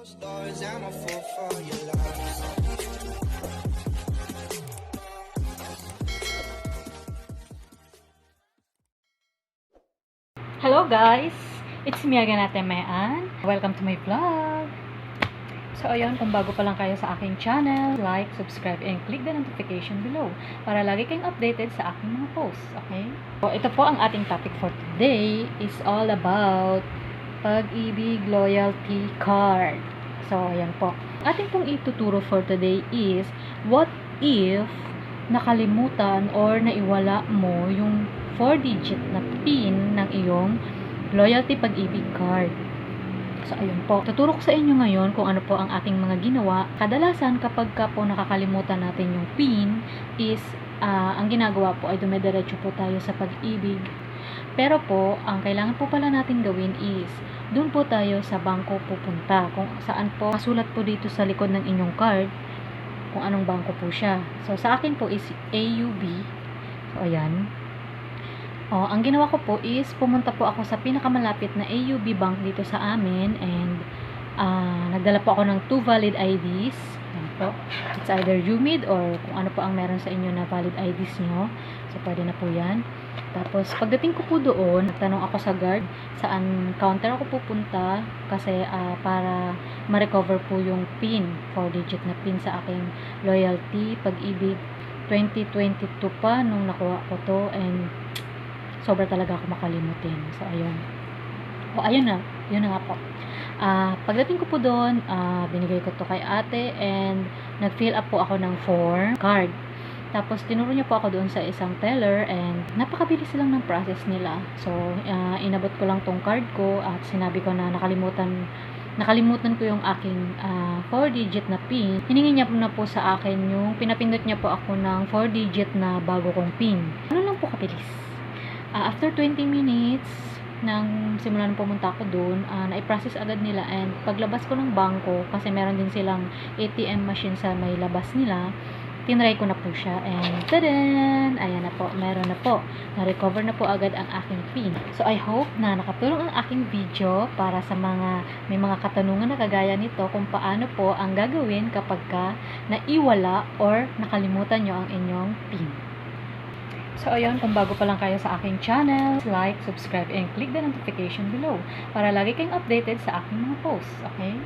Stars, I'm a fool for your love. Hello guys! It's me again, Ate Mayan. Welcome to my vlog. So ayun, kung bago pa lang kayo sa aking channel, like, subscribe, and click the notification below para lagi kayong updated sa aking mga posts, okay? So ito po ang ating topic for today is all about Pag-ibig Loyalty Card. So ayan po. Ating pong ituturo for today is what if nakalimutan or naiwala mo yung 4-digit na PIN ng iyong Loyalty Pag-ibig Card. So, ayun po. Tuturo ko sa inyo ngayon kung ano po ang ating mga ginawa. Kadalasan, kapag ka po nakakalimutan natin yung PIN, is, ang ginagawa po ay dumidiretso po tayo sa Pag-ibig. Pero po, ang kailangan po pala natin gawin is, doon po tayo sa bangko pupunta. Kung saan po, masulat po dito sa likod ng inyong card, kung anong bangko po siya. So, sa akin po is AUB. So, ayan. Ang ginawa ko po is pumunta po ako sa pinakamalapit na AUB bank dito sa amin and nagdala po ako ng 2 valid IDs. Yan po. It's either UMID or kung ano po ang meron sa inyo na valid IDs nyo. So, pwede na po yan. Tapos, pagdating ko po doon, nagtanong ako sa guard saan counter ako pupunta kasi para ma-recover po yung PIN, 4-digit na PIN sa aking Loyalty Pag-ibig 2022 pa nung nakuha ko to and sobra talaga ako makalimutin. So, ayun. Ayun na. Yun na nga po. Pagdating ko po doon, binigay ko to kay ate and nag-fill up po ako ng form card. Tapos, tinuro niya po ako doon sa isang teller and napakabilis lang ng process nila. So, inabot ko lang tong card ko at sinabi ko na nakalimutan ko yung aking 4-digit na PIN. Hiningi niya po na po sa akin yung pinapindot niya po ako ng 4-digit na bago kong PIN. Ano lang po kabilis. After 20 minutes nang simulan pumunta ako doon, na-process agad nila and paglabas ko ng bangko, kasi meron din silang ATM machine sa may labas nila, tinry ko na po siya and tadan! Ayan na po, meron na po. Na-recover na po agad ang aking PIN. So I hope na nakatulong ang aking video para sa may mga katanungan na kagaya nito kung paano po ang gagawin kapag ka naiwala or nakalimutan nyo ang inyong PIN. So, ayun, kung bago pa lang kayo sa aking channel, like, subscribe, and click the notification below para lagi kayong updated sa aking mga posts, okay?